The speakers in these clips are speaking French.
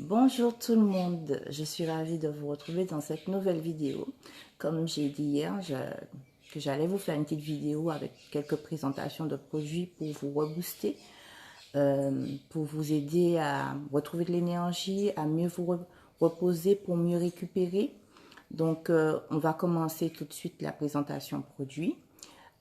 Bonjour tout le monde, je suis ravie de vous retrouver dans cette nouvelle vidéo. Comme j'ai dit hier, que j'allais vous faire une petite vidéo avec quelques présentations de produits pour vous rebooster, pour vous aider à retrouver de l'énergie, à mieux vous reposer pour mieux récupérer. Donc, on va commencer tout de suite la présentation produit.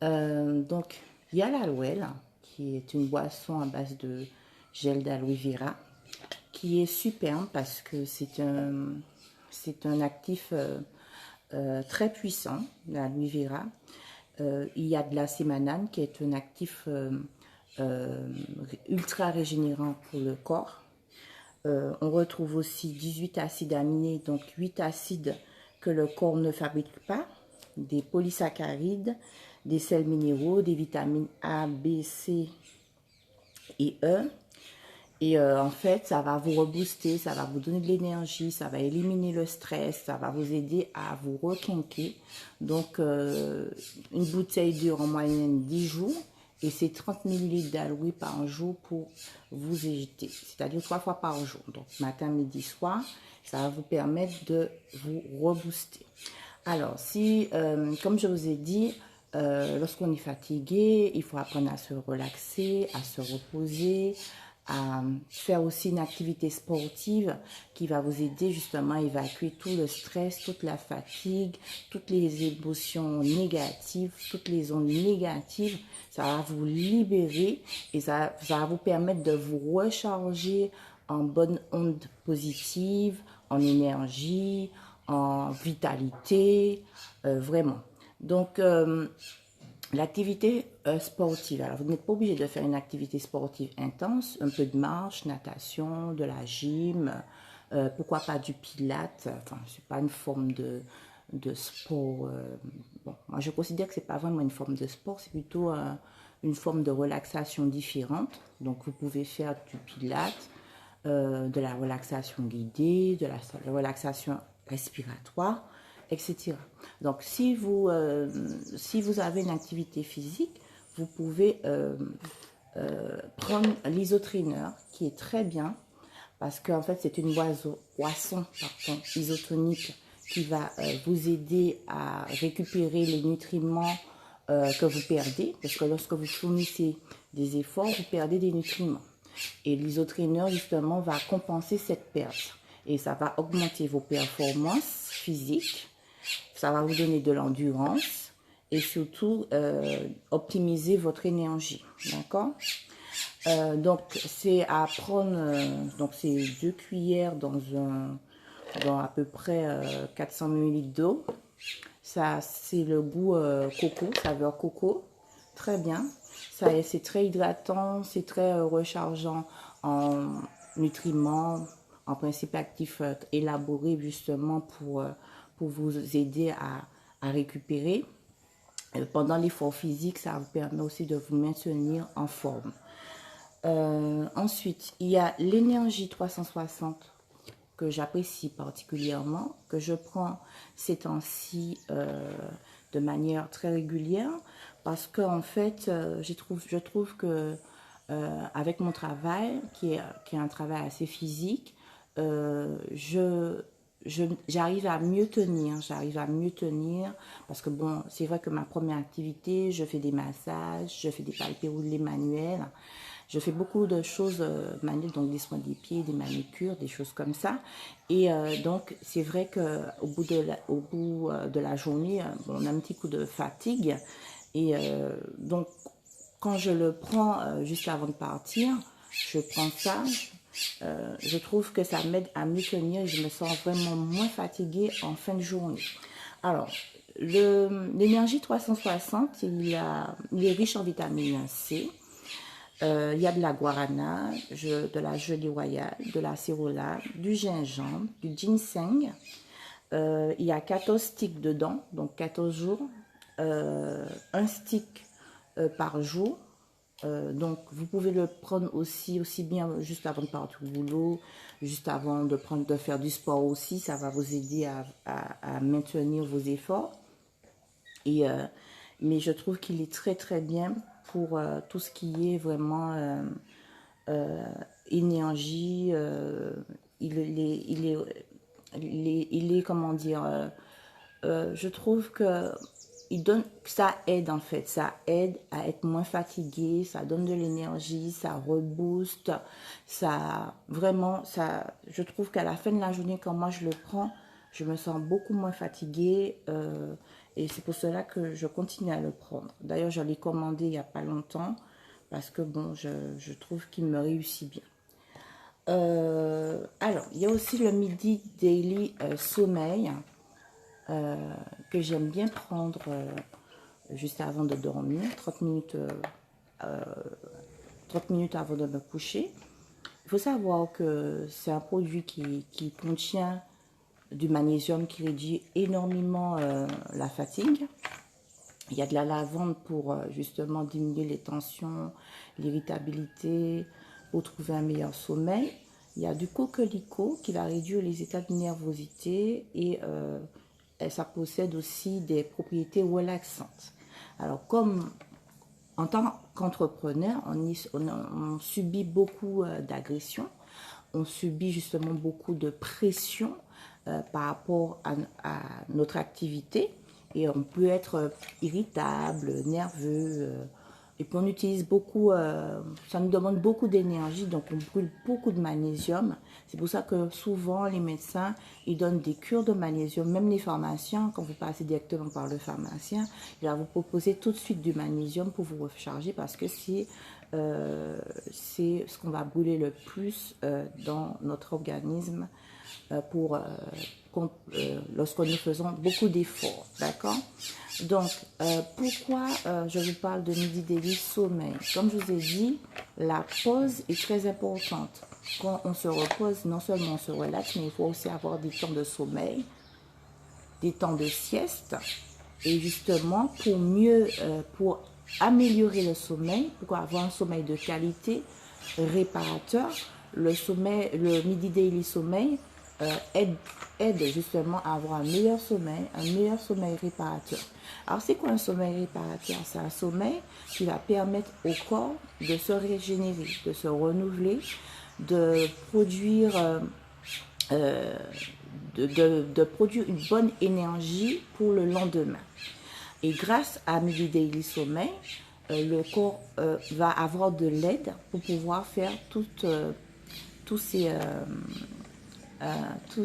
Donc, il y a l'aloe, qui est une boisson à base de gel d'aloe vera, qui est superbe parce que c'est un actif très puissant, l'aloe vera. Il y a de la sémanane qui est un actif ultra régénérant pour le corps. On retrouve aussi 18 acides aminés, donc 8 acides que le corps ne fabrique pas, des polysaccharides, des sels minéraux, des vitamines A, B, C et E. Et en fait, ça va vous rebooster, ça va vous donner de l'énergie, ça va éliminer le stress, ça va vous aider à vous requinquer. Donc, une bouteille dure en moyenne 10 jours et c'est 30 ml d'aloe par jour pour vous éviter, c'est-à-dire 3 fois par jour. Donc, matin, midi, soir, ça va vous permettre de vous rebooster. Alors, si, comme je vous ai dit, lorsqu'on est fatigué, il faut apprendre à se relaxer, à se reposer, à faire aussi une activité sportive qui va vous aider justement à évacuer tout le stress, toute la fatigue, toutes les émotions négatives, toutes les ondes négatives. Ça va vous libérer et ça va vous permettre de vous recharger en bonne onde positive, en énergie, en vitalité, vraiment. Donc, l'activité sportive. Alors, vous n'êtes pas obligé de faire une activité sportive intense, un peu de marche, natation, de la gym, pourquoi pas du pilate. Enfin, c'est pas une forme de sport. Bon, moi, je considère que c'est pas vraiment une forme de sport, c'est plutôt une forme de relaxation différente. Donc, vous pouvez faire du pilate, de la relaxation guidée, de la relaxation respiratoire, etc. Donc, si vous avez une activité physique, vous pouvez prendre l'isotrainer, qui est très bien, parce qu'en fait, c'est une boisson isotonique qui va vous aider à récupérer les nutriments que vous perdez, parce que lorsque vous fournissez des efforts, vous perdez des nutriments. Et l'isotrainer, justement, va compenser cette perte. Et ça va augmenter vos performances physiques, ça va vous donner de l'endurance et surtout optimiser votre énergie. D'accord? Donc, c'est à prendre, donc c'est 2 cuillères dans à peu près 400 ml d'eau. Ça, c'est le goût coco, saveur coco. Très bien. Ça, c'est très hydratant, c'est très rechargeant en nutriments, en principe actifs élaborés justement pour vous aider à récupérer. Pendant l'effort physique, ça vous permet aussi de vous maintenir en forme. Ensuite, il y a l'énergie 360 que j'apprécie particulièrement, que je prends ces temps-ci de manière très régulière, parce qu'en fait, je trouve que avec mon travail, qui est un travail assez physique, j'arrive à mieux tenir, parce que bon, c'est vrai que ma première activité, je fais des massages, je fais des palpés manuels, je fais beaucoup de choses manuelles, donc des soins des pieds, des manucures, des choses comme ça. Et donc, c'est vrai qu'au bout de la journée, on a un petit coup de fatigue. Et donc, quand je le prends juste avant de partir, je prends ça. Je trouve que ça m'aide à mieux tenir et je me sens vraiment moins fatiguée en fin de journée. Alors, l'énergie 360, il est riche en vitamine C. Il y a de la guarana, de la gelée royale, de la cérola, du gingembre, du ginseng. Il y a 14 sticks dedans, donc 14 jours. Un stick par jour. Donc, vous pouvez le prendre aussi bien juste avant de partir au boulot, juste avant de faire du sport aussi. Ça va vous aider à maintenir vos efforts. Et, mais je trouve qu'il est très très bien pour tout ce qui est vraiment énergie, comment dire, je trouve que ça aide en fait, ça aide à être moins fatigué, ça donne de l'énergie, ça rebooste, je trouve qu'à la fin de la journée, quand moi je le prends, je me sens beaucoup moins fatiguée, et c'est pour cela que je continue à le prendre. D'ailleurs, je l'ai commandé il n'y a pas longtemps, parce que bon, je trouve qu'il me réussit bien. Alors, il y a aussi le Midi Daily Sommeil, que j'aime bien prendre juste avant de dormir, 30 minutes avant de me coucher. Il faut savoir que c'est un produit qui contient du magnésium qui réduit énormément la fatigue. Il y a de la lavande pour justement diminuer les tensions, l'irritabilité, pour trouver un meilleur sommeil. Il y a du cocorico qui va réduire les états de nervosité et ça possède aussi des propriétés relaxantes. Alors, comme en tant qu'entrepreneur, on subit beaucoup d'agressions, on subit justement beaucoup de pression par rapport à notre activité et on peut être irritable, nerveux. Et puis on utilise beaucoup, ça nous demande beaucoup d'énergie, donc on brûle beaucoup de magnésium. C'est pour ça que souvent les médecins, ils donnent des cures de magnésium, même les pharmaciens, quand vous passez directement par le pharmacien, il va vous proposer tout de suite du magnésium pour vous recharger parce que c'est ce qu'on va brûler le plus dans notre organisme lorsque nous faisons beaucoup d'efforts, d'accord? Donc, pourquoi je vous parle de Midi Daily Sommeil? Comme je vous ai dit, la pause est très importante. Quand on se repose, non seulement on se relaxe, mais il faut aussi avoir des temps de sommeil, des temps de sieste, et justement pour améliorer le sommeil, pour avoir un sommeil de qualité, réparateur, le Midi Daily Sommeil aide justement à avoir un meilleur sommeil réparateur. Alors, c'est quoi un sommeil réparateur? C'est un sommeil qui va permettre au corps de se régénérer, de se renouveler, de produire, de produire une bonne énergie pour le lendemain. Et grâce à Midi Daily Sommeil, le corps va avoir de l'aide pour pouvoir faire tous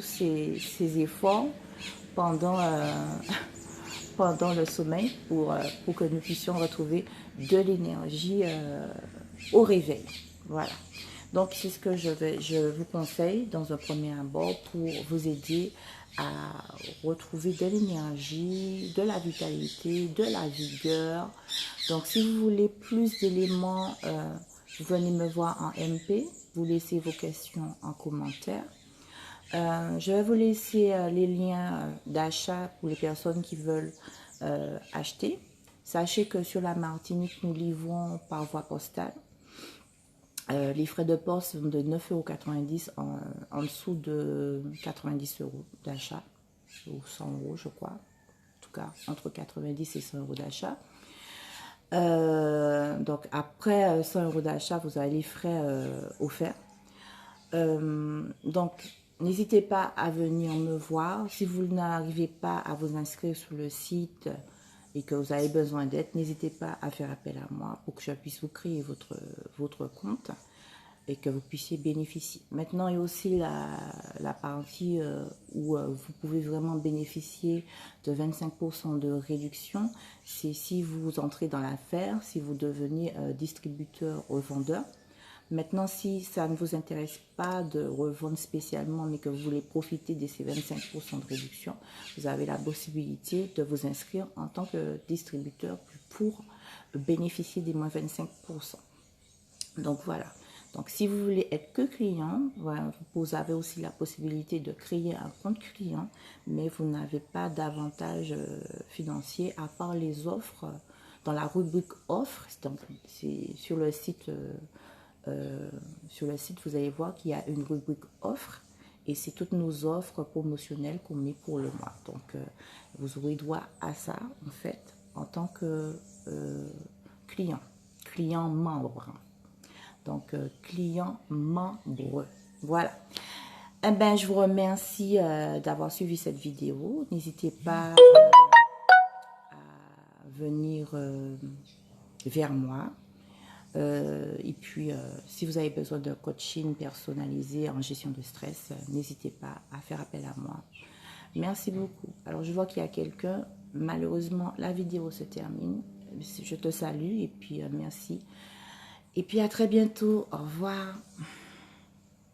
ces efforts pendant, pendant le sommeil pour que nous puissions retrouver de l'énergie au réveil. Voilà. Donc, c'est ce que je vous conseille dans un premier abord pour vous aider à retrouver de l'énergie, de la vitalité, de la vigueur. Donc, si vous voulez plus d'éléments, venez me voir en MP. Vous laissez vos questions en commentaire. Je vais vous laisser les liens d'achat pour les personnes qui veulent acheter. Sachez que sur la Martinique, nous livrons par voie postale. Les frais de port sont de 9,90 € en dessous de 90 € d'achat, ou 100 € je crois. En tout cas, entre 90 et 100 € d'achat. Donc après 100 € d'achat, vous avez les frais offerts. Donc, n'hésitez pas à venir me voir. Si vous n'arrivez pas à vous inscrire sur le site et que vous avez besoin d'aide, n'hésitez pas à faire appel à moi pour que je puisse vous créer votre compte et que vous puissiez bénéficier. Maintenant, il y a aussi la partie où vous pouvez vraiment bénéficier de 25% de réduction. C'est si vous entrez dans l'affaire, si vous devenez distributeur ou vendeur. Maintenant, si ça ne vous intéresse pas de revendre spécialement, mais que vous voulez profiter de ces 25% de réduction, vous avez la possibilité de vous inscrire en tant que distributeur pour bénéficier des moins 25%. Donc voilà. Donc si vous voulez être que client, voilà, vous avez aussi la possibilité de créer un compte client, mais vous n'avez pas d'avantage financier à part les offres dans la rubrique offres. C'est sur le site. Vous allez voir qu'il y a une rubrique offres et c'est toutes nos offres promotionnelles qu'on met pour le mois. Donc, vous aurez droit à ça, en fait, en tant que client membre. Donc, client membre. Voilà. Eh ben, je vous remercie d'avoir suivi cette vidéo. N'hésitez pas à venir vers moi. Et puis, si vous avez besoin d'un coaching personnalisé en gestion de stress, n'hésitez pas à faire appel à moi. Merci beaucoup. Alors, je vois qu'il y a quelqu'un. Malheureusement, la vidéo se termine. Je te salue et puis merci. Et puis, à très bientôt. Au revoir.